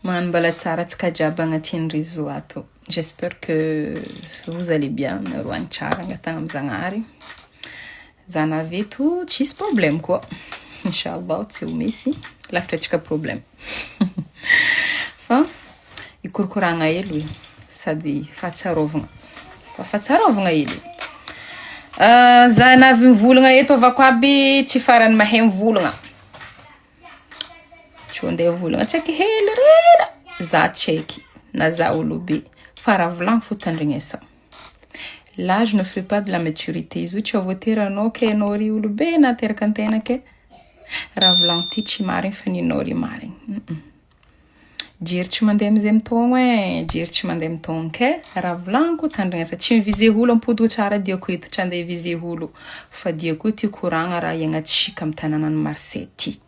Manbala tsara tsika jiaby agnatin'ny réseau ato. J'espère que vous allez bien. Roany tsara angatagna amy Zagnahary. Za naveto tsisy problème koa. Inshallah tsy ho misy lafitra antsika problème. Fa ikorokoragna hely sady fahatsarovagna. Fahatsarovagna hely. Za navy mivolagna eto avako aby tsy farany mahay mivolagna. Andeha volagna tsaiky hely rera za tsaiky na za olobe fa raha volagno fo tandrignesa. Là je ne fais pas de la maturité izy tsy voatery anao ke anao ry olobe na teraka antegna ke raha volagno ty tsy marigny fa ninao ry marigny. Jery tsy mandeha amizay mitogno jery tsy mandeha mitogno ke raha volagno tandrignesa tsy mivize olo ampodiko tsara diako eto tsy andeha vize olo fa diako ty koragna raha iagnatsika amy tanànan'ny Marsay ty.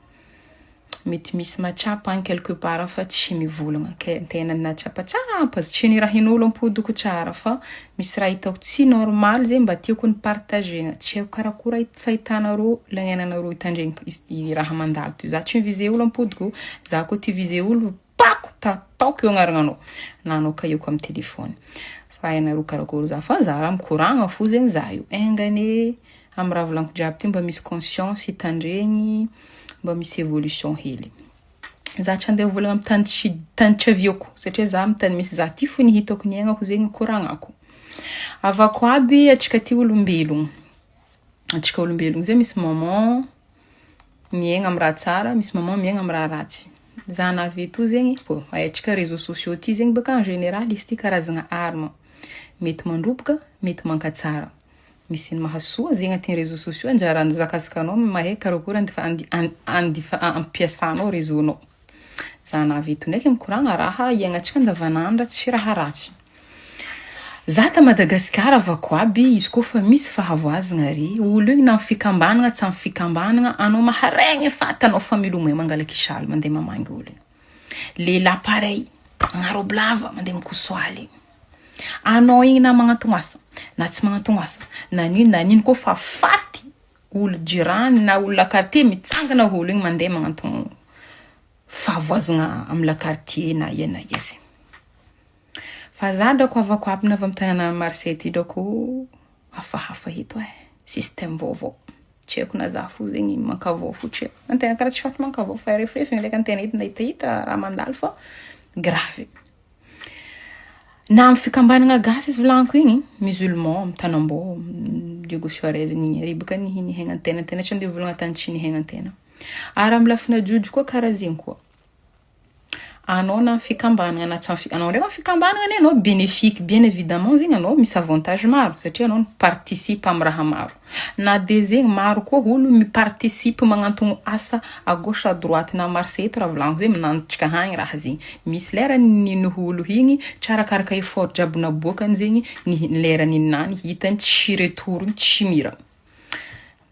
Mety misy matsapa any quelque part fa tsy mivolagna ke tena na tsapatsapa tsy ny raha hin'olo ampodiko tsara fa misy raha hitako tsy normal zay mba tiako ny partagena tsy haiko karakora fahitanareo lagnenanareo itandregny i raha mandalo ty za tsy mivize olo ampodiko za ko ty vize olo pako taoko eo agnarananao na anao ka eo ko amy telefony fa hainareo karakora za fa za raha mikoragna fo zegny za io engane amy raha volaniko jiaby ty mba misy conscience itandregny mba misy évolution hely. Za tsy andeha volagna amy tany tsy aviako satria za amy tany misy za ty fo ny hitako ny aignako zegny koragnako. Avako aby atsika ty olombelogno. Atsika olombelogno zay misy maman miaigna amy raha tsara, misy maman miaigna amy raha ratsy. Za naveto zegny, atsika réseaux sociaux ty zegny baka en général izy ty karazagna arme. Mety mandroboka, mety mankatsara. Misy ny mahasoa zegny agnatin'ny réseaux sociaux anjarany zakasikanao mahay karakora ampiasanao réseau-nao. Za naveto ndraiky mikoragna raha iaignatsika andavanandro tsy raha ratsy. Za ta Madagasikara avako aby izy koa fa misy fahavoazagna ry olo igny na amy fikambanagna tsy amy fikambanagna anao maharegny fa atanao familomay mangalaky isaly mandeha mamangy olo. Lehilahy pareil agnarobe lava mandeha mikosoaly. Anao igny na magnantognoasa na tsy magnantognoasa na nino koa fa faty olo jirany na olo la quartier mitsangana olo igny mandeha magnantogno fahavoazagna amy la quartier na iana izy. Fa za drako avako aby navy amy tanàna Marsay ty drako hafahafa eto système vaovao. Tsy haiko na za fo zegny mankavao fotsy. Antegna karaha tsy faty mankavao fa refrefigny ndraiky antegna hita raha mandalo fa grave. Na amy fikambanagna gasy izy volaniko igny musulman amy tanambô Diego Suarez ny ribaka ny haignantena tena tsy andeha volagna tany tsy ny haignantena. Ary amy lafina jojo koa karaha zegny koa. Anao na fikambanagna na tsy anao ndraiky fikambanagna anao bénéfique bien évidemment zegny anao misy avantage maro satria anao participe amy raha maro. Na de zegny maro koa olo miparticipe magnantogno asa à gauche à droite na Marsay eto raha volaniko zegny manandratrika hagny raha zegny. Misy lera ny olo igny tsara karaka effort jiaby naboakany zegny ny lera ninany hitany tsy retour tsy mira.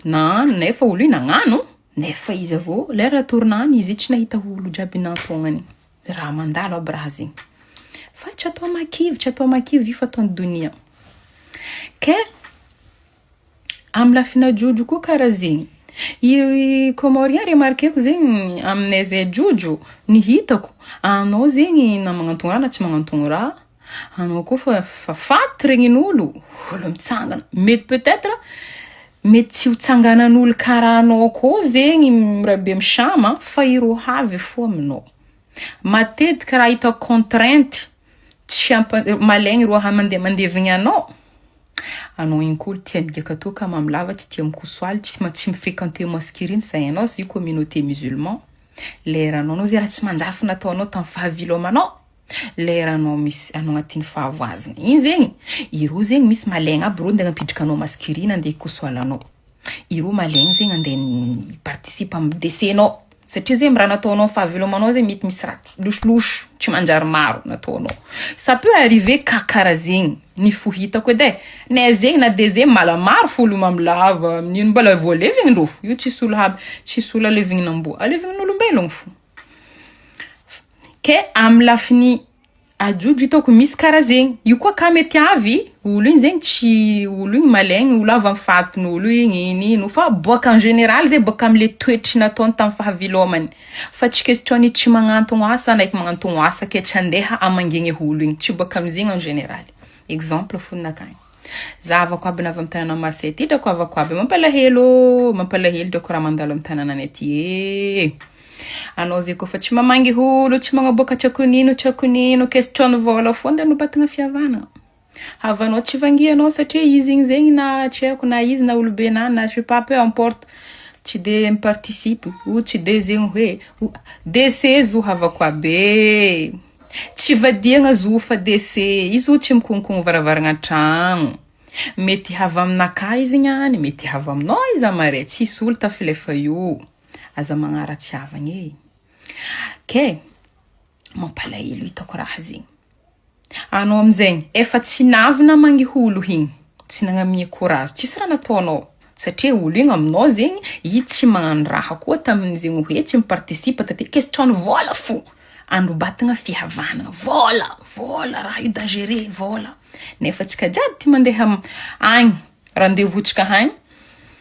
Na nefa olo io nagnano nefa izy avô lera tournany izy tsy nahita olo jiaby nantognany. Raha mandalo aby raha zegny. Fa tsy atao makivy fa atao donia. Ke amy lafina jojo koa karaha zegny. I Comorien remarqueko zegny aminay zay jojo ny hitako anao zegny na magnantogno raha na tsy magnantogno raha anao koa fa faty regnin'olo olo mitsangana mety peut-être mety tsy ho tsanganan'olo karaha anao koa zegny mirabe amy shama fa iro havy fo aminao. Matetika raha hita contrainte tsy malegny roa mandevigny anao igny koa tia midika toka mamlava tsy tia mikosoaly tsy mifréquenter masquerine say anao si communauté musulman leranao zay raha tsy manjafy nataonao tamy fahavilomanao leranao misy anao agnatin'ny fahavoazagna igny zegny iro zegny misy malegny aby ro ndeha ampidrika anao masquerine andeha ikosoalanao iro malegny zegny andeha participe amy décès-nao satria zegny raha nataonao fahavelomanao zegny mety misy raha losolosy tsy manjary maro nataonao. Ça peut arriver karaha zegny ny fo hitako edy ne zegny na de zegny mala maro fo olo mamlava nino mbala voalevigny ndrofo io tsy solo aby tsy solo alevigny namboa alevigny n'olombelogno fo. Ke amy lafiny ajojo hitako misy karaha zegny. Io koa ka mety avy olo igny zegny tsy olo igny malegny, olo avy amin'ny fatin'olo igny ino fa boaka en général zay boaka am'le toetry nataony tamin'ny fahavelomany. Fa tsy question tsy magnantogno asa ndraiky magnantogno asa ke tsy andeha amangegny olo igny, tsy boaka am'zegny en général. Exemple foninakagny. Zavako aby navy amin'ny tanàna Marseille ty drako avako aby mampalahelo drako raha mandalo amin'ny tanànanay aty. Anao zay koa fa tsy mamangy olo, tsy magnaboaka tsakonino, question vola fonda no batagna fihavanana. Havanao tsy vangianao satria izy igny zegny na tsy haiko na izy na olobe na je sais pas, peu importe. Tsy de participe ou tsy de zegny hoe DC zo havako aby. Tsy vadiagna zo fa DC, izo tsy mikonkogno varavaragna tragno. Mety hava aminaka izy niany, mety hava aminao izy amare, tsisy olo tafilefa io. Aza magnaratsy havagny ke mampalahelo hitako raha zegny. Anao amizegny efa tsy navy namangy olo igny, tsy nagnamia courage, tsisy raha nataonao satria olo igny aminao zegny i tsy magnano raha koa tamin'izegny hoe tsy miparticipe taty question vola fo. Andro batagna fihavanana, vola raha io dangere vola. Nefa tsika jiaby ty mandeha agny rendez-vous-tsika agny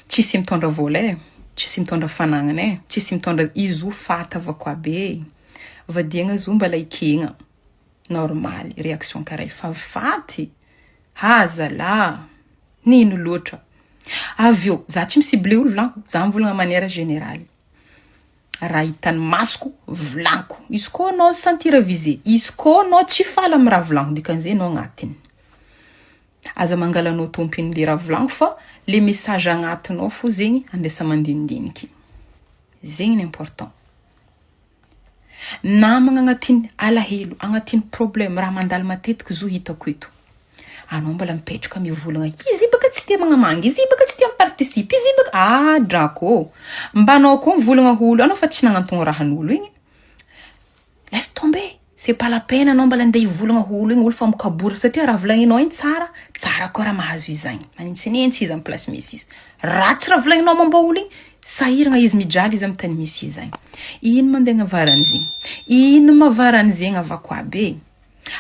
tsisy mitondra vola tsisy mitondra fanagnana tsisy mitondra izo fata avako aby. Vadiagna zo mbala ikegna normal réaction karaha fa faty hazala nino loatra. Avyo za tsy misible olo vlanko, za mivolagna manière générale. Raha hitany masoko vlanko, izy koa anao sentira visé, izy koa anao tsy fala amin'ny raha vlanko dikan'izay anao agnatiny. Aza mangalanao tompiny le raha vlanko fa le message agnatinao fo zegny andesa mandinidiniky. Zegny important. Namagna agnatiny alahelo, agnatiny problème raha mandalo matetiky zo hitako eto. Anao mbala mipetraka mivolagna izy baka tsy tia magnamangy, izy baka tsy tia miparticipe, izy baka drako. Mbanao koa mivolagna olo, anao fa tsy nagnantogno rahan'olo igny. Laisse tomber. C'est pas la peine anao mbala andeha hivolagna olo igny, olo fa mikabory satria raha volagninao igny tsara koa raha mahazo izagny. Manintsinintsy izy amin'ny place misy izy. Ratsy raha volagninao momba olo igny, sahiragna izy mijaly izy amin'ny tany misy izagny. Ino mandeha navaran'izegny? Ino mavaran'izegny avako aby?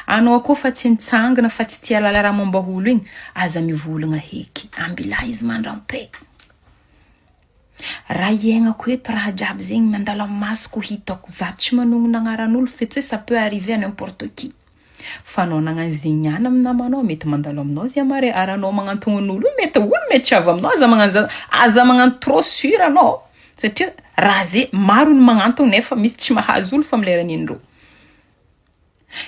Anao koa fa tsy nitsangana fa tsy tia lala raha momba olo igny, aza mivolagna heky. Ambila izy mandram-pe. Raha iainako eto raha jiaby zegny mandalo amin'ny masoko hitako, za tsy manonona agnaran'olo feto hoe ça peut arriver à n'importe qui. Fa anao nagnano zegny ihany amin'ny namanao mety mandalo aminao zay amare, ary anao magnantogno n'olo mety tsy avy aminao, aza magnano trop sûr anao satria raha zay maro ny magnantogno nefa misy tsy mahazo olo fa am'lerany indro.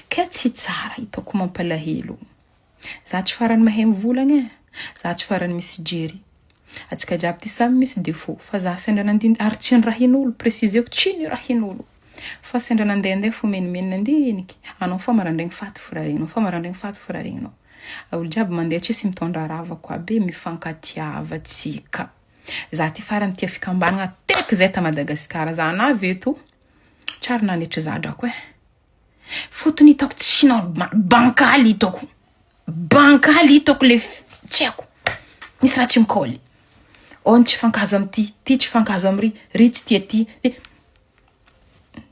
Ka tsy tsara hitako mampalahelo. Za tsy farany mahay mivolagna, za tsy farany misy jery. Atsika jiaby ty samy misy défaut, fa za sendra nandiny ary tsy rahin'olo, préciseko tsy ny rahin'olo. Fa sendra nandeha fo menimeny nandiniky. Anao fa marandregny faty firaregninao, olo jiaby mandeha tsisy mitondra raha avako aby mifankatiava tsika. Za ty farany tia fikambanagna tek zay ta Madagasikara, za navy eto tsary nanetry za drako fotony hitako tsy bankaly hitako le tsy haiko misy raha tsy mikoly. On tsy fankazo amty, ty tsy fankazo amry, ry tsy tia ty.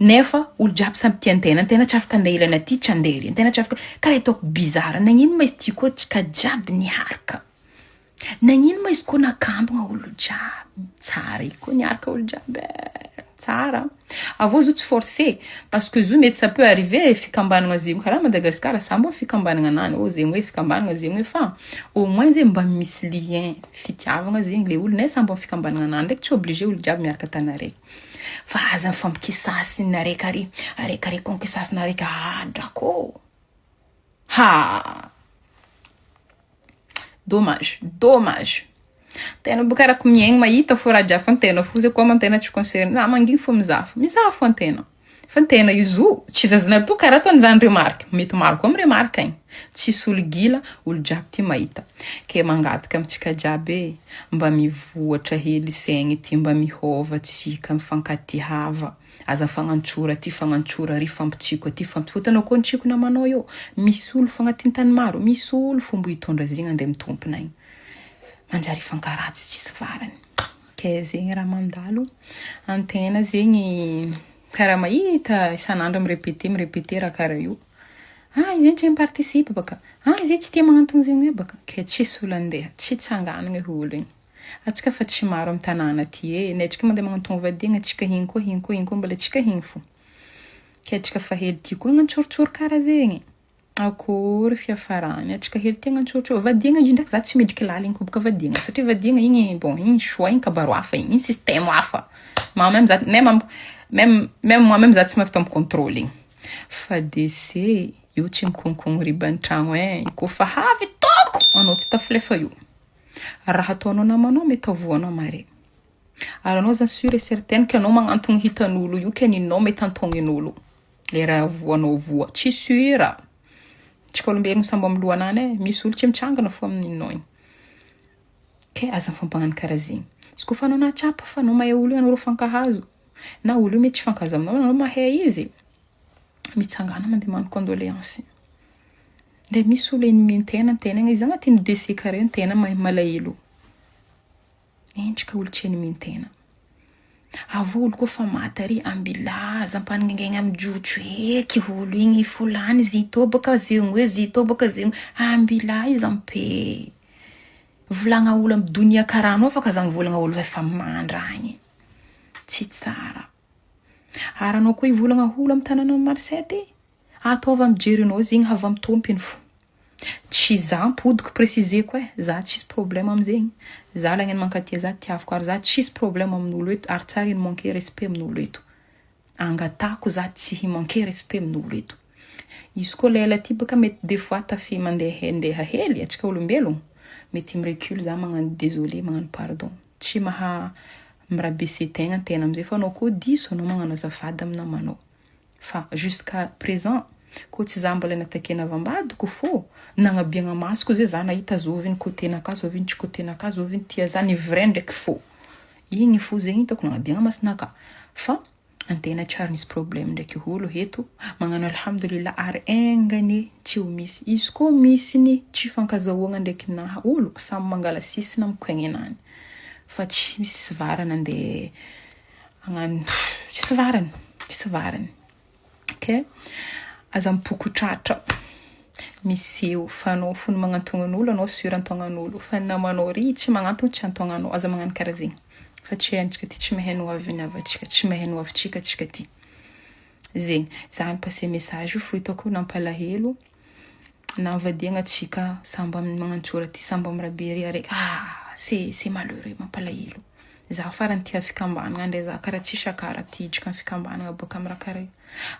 Nefa olo jiaby samy tia antena tsy afaka andeha ilana ty tsy andeha antena tsy afaka karaha hitako bizarre. Nagnino ma izy ty koa tsika jiaby niharaka? Nagnino ma izy koa nakambagna olo jiaby? Tsara koa niharaka olo jiaby tsara. Avô zo tsy forcé parce que zo mety ça peut arriver fikambanagna zegny karaha Madagasikara sambo fikambanagna nany zegny hoe fikambanagna zegny hoe fa au moins zegny mba misy lien fitiavagna zegny le olo ne sambo fikambanagna nany ndraiky tsy obligé olo jiaby miaraka tanaraiky. Fa aza mifampikisasy naraiky ary konkisasy naraiky drako. Dommage. Tena boka raha miaigny mahita fo raha jiaby fa tena fo zay koa mantena tsy concerné. Na manginy fo mizafo antena. Fa tena izo tsy zazana to karaha tony zany remarque. Mety maro koa remarque igny. Tsisy olo gila, olo jiaby ty mahita. Ke mangataka amitsika jiaby mba mivoatra hely saigny ty, mba mihova tsika mifankatiava. Aza fagnantsora ty fagnantsora ry fampitsiko ty fampitsiko koa ntsiko namanao io. Misy olo fagnatiny tany maro, misy olo fomba hitondra zegny andeha mitompina igny. Manjary fankaratsy tsisy farany. Ke zegny raha mandalo antena zegny karaha mahita isanandro mirepete raha karaha io. izy tsy participe baka. Izy tsy tia magnantony zegny baka. Ke tsisy olo andeha, tsy tsanganana olo igny. Atsika fa tsy maro amy tanàna aty ne atsika mandeha magnantony vadiagna atsika hiny koa mbola atsika hiny fo. Ke atsika fa hely tia koa gnantsorotsoro karaha zegny. Akory fiafarany, atsika hely tia gnantsorotsoro. Vadiagna izy ndraiky za tsy midriky laligny koa baka vadiagna. Satria vadiagna igny bon, igny choix, igny kabaro hafa, igny système hafa. Moi-même za même moi-même za tsy mahafaka mi-contrôle igny. Fa DC io tsy mikonikony riba tragno ko fa havy toko anao tsy taflefa io. Raha ataonao namanao mety avoanao mare. Ary anao zany sûr et certain que anao magnantony hitan'olo io ke ninao mety antognin'olo. Le raha avoanao voa. Tsy sûr. Tsy olombelogno sambo amy lohanany misy olo tsy mitsangana fo amin'inao igny. Ke aza fampanano karaha zegny. Izy koa fa anao nahatsapa fa anao mahay olo io anao fankahazo. Na olo io mety tsy fankahazo aminao anao mahay izy. Mitsangana mandeha magnano condoléance. Le misy olo ennemi-tena tena izy agnatin'ny DC kare tena malahelo. Endrika olo tsy ennemi-tena. Avo olo koa fa maty ary ambilaza ampaningengegna amy jotso eky olo igny fulany zito baka zegny hoe zito baka zegny ambila izy ampe. Volagna olo amy donia karanao fa kaza volagna olo efa mandragny. Tsy tsara. Aranao koa ivolagna olo amy tanàna Marsety. Ataova amy jerinao zegny avy amy tompiny fo. Tsy za mpodiko préciser koa za tsisy problème amy zegny. Za lagneny mankatia za tiaviko ary za tsisy problème amin'olo eto ary tsara ino manquer respect amin'olo eto. Angatako za tsy manquer respect amin'olo eto. Izy koa lela ty baka mety des fois tafi mandeha hely atsika olombelogno mety mirecule za magnano désolé magnano pardon. Tsy maha mirabese tegna tena amizay fa anao koa diso anao magnano azafady amy namanao. Fa jusqu'à présent ko tsy za mbola natakena avambadiko fo nagnabiagna masoko zay za nahita zoviny côté-naka zoviny tsy côté-naka zoviny tia za ny vrai ndraiky fo. Igny fo zegny hitako nagnabiagna masonaka. Fa antena tsara nisy problème ndraiky olo eto magnano alhamdulillah ary engany tsy ho misy. Izy koa misy ny tsy fankazahoagna ndraiky naha olo samy mangala sisiny amy koegninany. Fa tsy misy varana andeha agnano tsy varany. Okay? Aza mipokotratra misy eo fa anao fony magnantognan'olo anao sûr antognan'olo fa namanao ry tsy magnantony tsy antognanao aza magnano karaha zegny fa tsy antsika ty tsy mahay no avy navatsika tsy mahay no avitsika tsika ty zegny za passer message io fo hitako nampalahelo navadiagna atsika sambo amin'ny magnantsora ty sambo amy rabery araiky c'est malheureux mampalahelo za farany tia fikambanagna ande za karaha tsisy akara tidrika amy fikambanagna boka amy raha karaha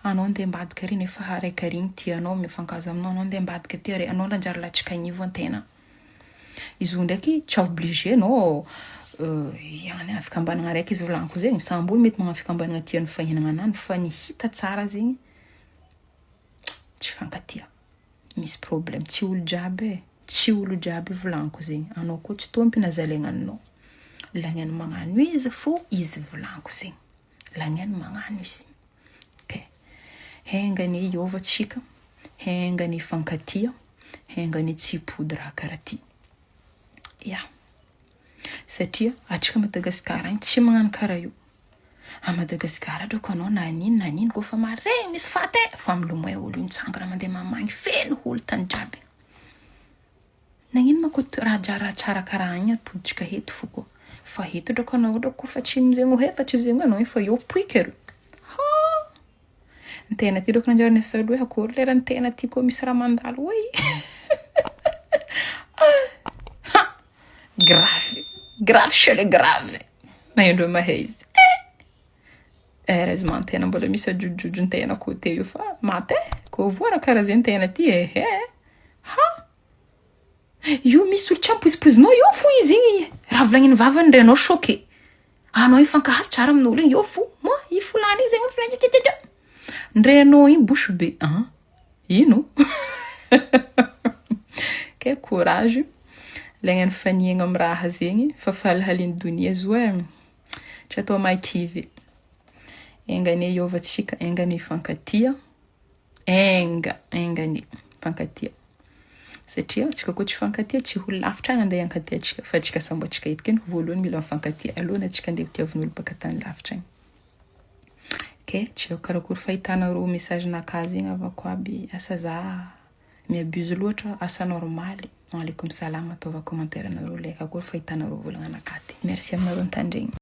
anao andeha ambadika ry nefa araiky ry tianao mifankazo aminao anao andeha ambadika ty ary anao lanjary latsika agnivo antena izy ndraiky tsy obligé anao yana fikambanagna araiky izy volaniko zegny sambo olo mety magnano fikambanagna tiany fahinagna anany fa ny hita tsara zegny tsy fankatia misy problème tsy olo jiaby volaniko zegny anao koa tsy tompina zalaignaninao lagneny magnano izy fo izy volaniko zegny lagneny magnano izy. Hengany iovatsika, hengany fankatia, hengany tsy pody raha karaha ty. Satria atsika Madagasikara tsy magnano karaha io. A Madagasikara drako anao na nino ko fa maregny misy faty fa milomay olo mitsangana mandeha mamagny feno olo tany jiaby. Nagnino ma ko raha tsara karaha igny apoditsika heto fo ko. Fa heto drako anao drako fa tsy zegny ho efatry zegny anao fa io poikery. Antena ty doko nanjary nesa hoe akory lera antena ty koa misy raha mandalo hoe grave chez les grave na indreo mahay izy heureusement antena mbola misy ajojojo antena côté io fa maty ko voara karaha zay antena ty io misy olo tsampoizipoizinao io fo izy igny raha volagniny vavany ndray anao choqué anao ifankahazo tsara amin'olo igny io fo mo i fulany izy zegny fulany ndray anao igny bouche be ino ke courage lagnany faniagna amy raha zegny fa falihaliny donia zo tsy atao makivy engany iovatsika engany fankatia engany fankatia satria tsika koa tsy fankatia tsy ho lavitra agny andeha ankatia tsika fa tsika sambo tsika eto keny voalohany mila mifankatia alohany tsika andeha tiavin'olo baka tany lavitra agny ke tsy eo karakory fahitanareo message nakazy igny avako aby asa za miabuse loatra asa normaly. Alaikum salam ataova commentaire nareo leka koa fahitanareo volagna nakaty. Merci aminareo tandregny.